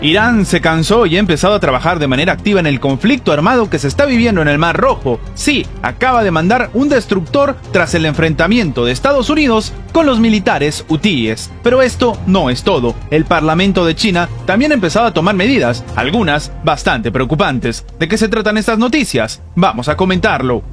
Irán se cansó y ha empezado a trabajar de manera activa en el conflicto armado que se está viviendo en el Mar Rojo. Sí, acaba de mandar un destructor tras el enfrentamiento de Estados Unidos con los militares hutíes. Pero esto no es todo. El Parlamento de China también ha empezado a tomar medidas, algunas bastante preocupantes. ¿De qué se tratan estas noticias? Vamos a comentarlo.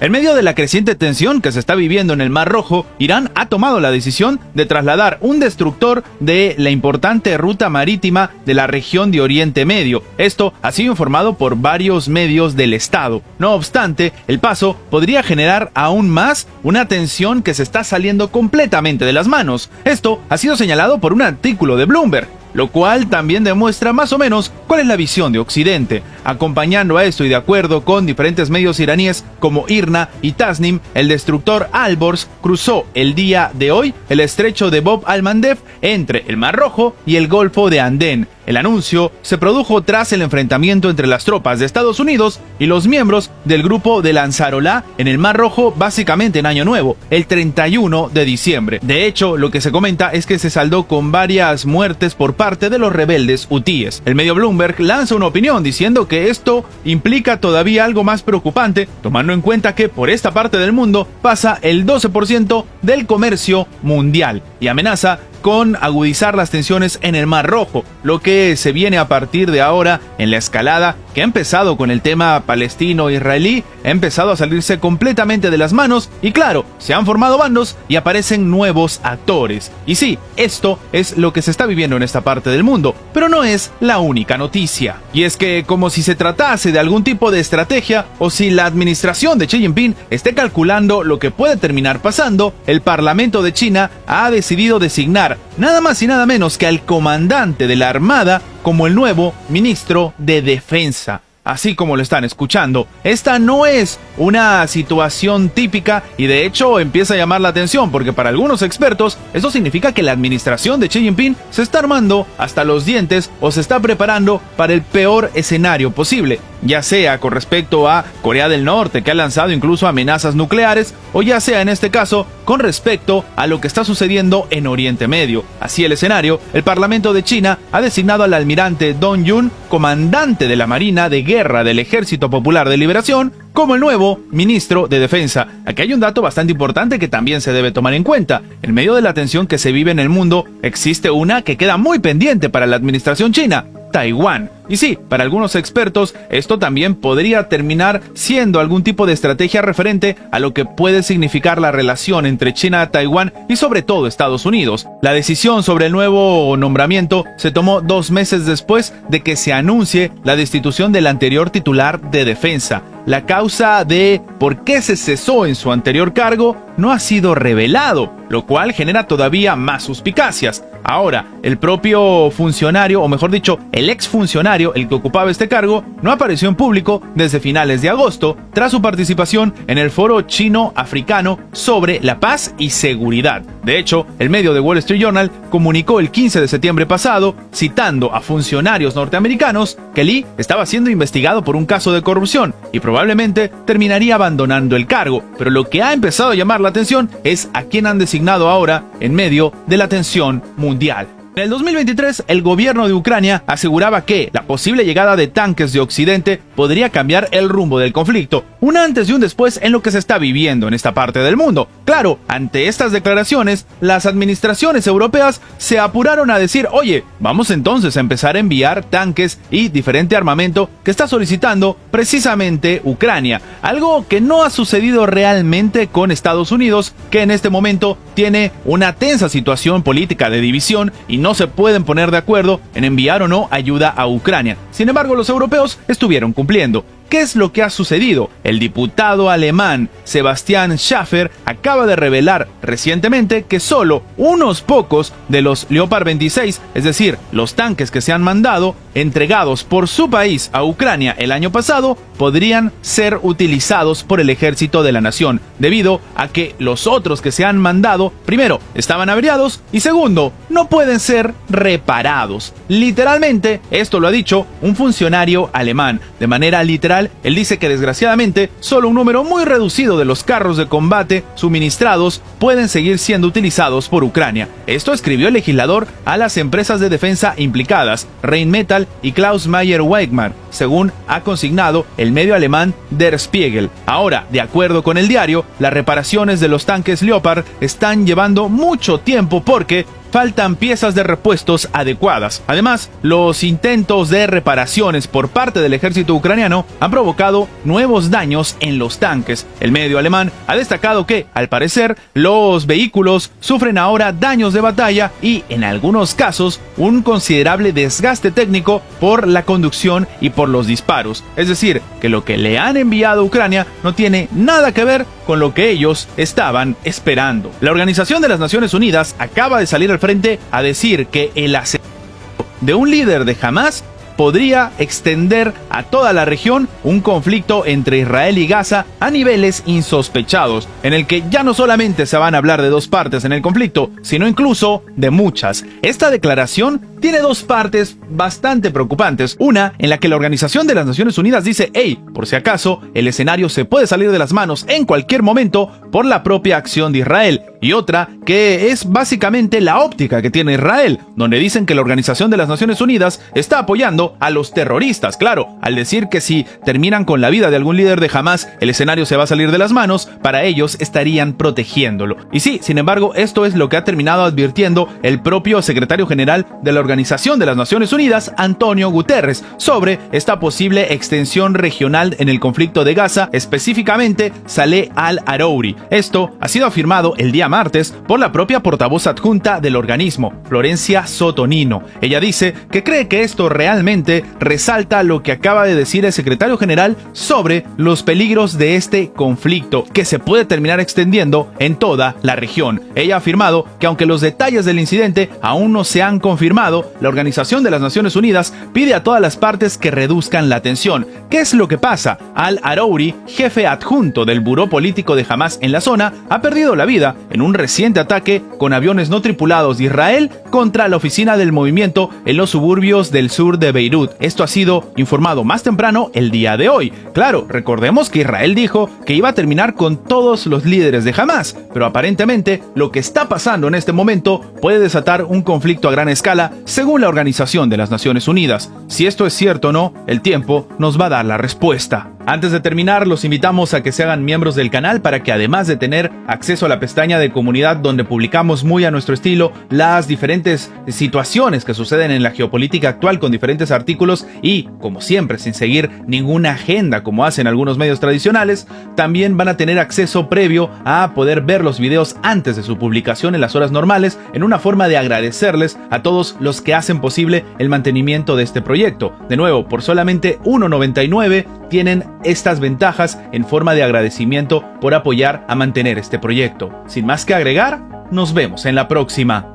En medio de la creciente tensión que se está viviendo en el Mar Rojo, Irán ha tomado la decisión de trasladar un destructor de la importante ruta marítima de la región de Oriente Medio. Esto ha sido informado por varios medios del Estado. No obstante, el paso podría generar aún más una tensión que se está saliendo completamente de las manos. Esto ha sido señalado por un artículo de Bloomberg, lo cual también demuestra más o menos cuál es la visión de Occidente. Acompañando a esto y de acuerdo con diferentes medios iraníes como IRNA y Tasnim, el destructor Alborz cruzó el día de hoy el estrecho de Bab al-Mandeb entre el Mar Rojo y el Golfo de Adén. El anuncio se produjo tras el enfrentamiento entre las tropas de Estados Unidos y los miembros del grupo del Ansarollah en el Mar Rojo, básicamente en Año Nuevo, el 31 de diciembre. De hecho, lo que se comenta es que se saldó con varias muertes por parte de los rebeldes hutíes. El medio Bloomberg lanza una opinión diciendo que esto implica todavía algo más preocupante, tomando en cuenta que por esta parte del mundo pasa el 12% del comercio mundial y amenaza con agudizar las tensiones en el Mar Rojo, lo que se viene a partir de ahora en la escalada que ha empezado con el tema palestino-israelí, ha empezado a salirse completamente de las manos y claro, se han formado bandos y aparecen nuevos actores. Y sí, esto es lo que se está viviendo en esta parte del mundo, pero no es la única noticia. Y es que como si se tratase de algún tipo de estrategia o si la administración de Xi Jinping esté calculando lo que puede terminar pasando, el Parlamento de China ha decidido designar nada más y nada menos que al comandante de la Armada como el nuevo ministro de Defensa. Así como lo están escuchando, esta no es una situación típica y de hecho empieza a llamar la atención porque para algunos expertos esto significa que la administración de Xi Jinping se está armando hasta los dientes o se está preparando para el peor escenario posible, ya sea con respecto a Corea del Norte, que ha lanzado incluso amenazas nucleares, o ya sea en este caso con respecto a lo que está sucediendo en Oriente Medio. Así el escenario, el Parlamento de China ha designado al almirante Dong Yun, comandante de la Marina de Guerra del Ejército Popular de Liberación, como el nuevo ministro de Defensa. Aquí hay un dato bastante importante que también se debe tomar en cuenta. En medio de la tensión que se vive en el mundo, existe una que queda muy pendiente para la administración china: Taiwán. Y sí, para algunos expertos, esto también podría terminar siendo algún tipo de estrategia referente a lo que puede significar la relación entre China, Taiwán y sobre todo Estados Unidos. La decisión sobre el nuevo nombramiento se tomó 2 meses después de que se anuncie la destitución del anterior titular de Defensa. La causa de por qué se cesó en su anterior cargo no ha sido revelado, lo cual genera todavía más suspicacias. Ahora, el propio funcionario, o mejor dicho, el exfuncionario, el que ocupaba este cargo, no apareció en público desde finales de agosto, tras su participación en el foro chino-africano sobre la paz y seguridad. De hecho, el medio de Wall Street Journal comunicó el 15 de septiembre pasado, citando a funcionarios norteamericanos, que Lee estaba siendo investigado por un caso de corrupción y probablemente terminaría abandonando el cargo. Pero lo que ha empezado a llamar la atención es a quién han designado ahora en medio de la tensión mundial. En el 2023, el gobierno de Ucrania aseguraba que la posible llegada de tanques de Occidente podría cambiar el rumbo del conflicto, un antes y un después en lo que se está viviendo en esta parte del mundo. Claro, ante estas declaraciones, las administraciones europeas se apuraron a decir: oye, vamos entonces a empezar a enviar tanques y diferente armamento que está solicitando precisamente Ucrania, algo que no ha sucedido realmente con Estados Unidos, que en este momento tiene una tensa situación política de división y no se pueden poner de acuerdo en enviar o no ayuda a Ucrania. Sin embargo, los europeos estuvieron cumpliendo. ¿Qué es lo que ha sucedido? El diputado alemán Sebastian Schäfer acaba de revelar recientemente que solo unos pocos de los Leopard 26, es decir, los tanques que se han mandado, entregados por su país a Ucrania el año pasado podrían ser utilizados por el ejército de la nación, debido a que los otros que se han mandado, primero, estaban averiados y segundo, no pueden ser reparados. Literalmente, esto lo ha dicho un funcionario alemán. De manera literal, él dice que desgraciadamente solo un número muy reducido de los carros de combate suministrados pueden seguir siendo utilizados por Ucrania. Esto escribió el legislador a las empresas de defensa implicadas, Rheinmetall y Klaus Mayer Weigmar, según ha consignado el medio alemán Der Spiegel. Ahora, de acuerdo con el diario, las reparaciones de los tanques Leopard están llevando mucho tiempo porque faltan piezas de repuestos adecuadas. Además, los intentos de reparaciones por parte del ejército ucraniano han provocado nuevos daños en los tanques. El medio alemán ha destacado que, al parecer, los vehículos sufren ahora daños de batalla y, en algunos casos, un considerable desgaste técnico por la conducción y por los disparos. Es decir, que lo que le han enviado a Ucrania no tiene nada que ver con lo que ellos estaban esperando. La Organización de las Naciones Unidas acaba de salir al frente a decir que el asesinato de un líder de Hamás podría extender a toda la región un conflicto entre Israel y Gaza a niveles insospechados, en el que ya no solamente se van a hablar de dos partes en el conflicto, sino incluso de muchas. Esta declaración tiene dos partes bastante preocupantes. Una, en la que la Organización de las Naciones Unidas dice, hey, por si acaso, el escenario se puede salir de las manos en cualquier momento por la propia acción de Israel. Y otra, que es básicamente la óptica que tiene Israel, donde dicen que la Organización de las Naciones Unidas está apoyando a los terroristas. Claro, al decir que si terminan con la vida de algún líder de Hamás, el escenario se va a salir de las manos, para ellos estarían protegiéndolo. Y sí, sin embargo, esto es lo que ha terminado advirtiendo el propio secretario general de la Organización de las Naciones Unidas, Antonio Guterres, sobre esta posible extensión regional en el conflicto de Gaza, específicamente Saleh al-Arouri. Esto ha sido afirmado el día martes por la propia portavoz adjunta del organismo, Florencia Sotonino. Ella dice que cree que esto realmente resalta lo que acaba de decir el secretario general sobre los peligros de este conflicto, que se puede terminar extendiendo en toda la región. Ella ha afirmado que aunque los detalles del incidente aún no se han confirmado, la Organización de las Naciones Unidas pide a todas las partes que reduzcan la tensión. ¿Qué es lo que pasa? Al-Arouri, jefe adjunto del buró político de Hamás en la zona, ha perdido la vida en un reciente ataque con aviones no tripulados de Israel contra la oficina del movimiento en los suburbios del sur de Beirut. Esto ha sido informado más temprano el día de hoy. Claro, recordemos que Israel dijo que iba a terminar con todos los líderes de Hamás, pero aparentemente lo que está pasando en este momento puede desatar un conflicto a gran escala, según la Organización de las Naciones Unidas. Si esto es cierto o no, el tiempo nos va a dar la respuesta. Antes de terminar, los invitamos a que se hagan miembros del canal para que, además de tener acceso a la pestaña de comunidad donde publicamos muy a nuestro estilo las diferentes situaciones que suceden en la geopolítica actual con diferentes artículos y, como siempre, sin seguir ninguna agenda como hacen algunos medios tradicionales, también van a tener acceso previo a poder ver los videos antes de su publicación en las horas normales, en una forma de agradecerles a todos los que hacen posible el mantenimiento de este proyecto. De nuevo, por solamente $1.99 tienen estas ventajas en forma de agradecimiento por apoyar a mantener este proyecto. Sin más que agregar, nos vemos en la próxima.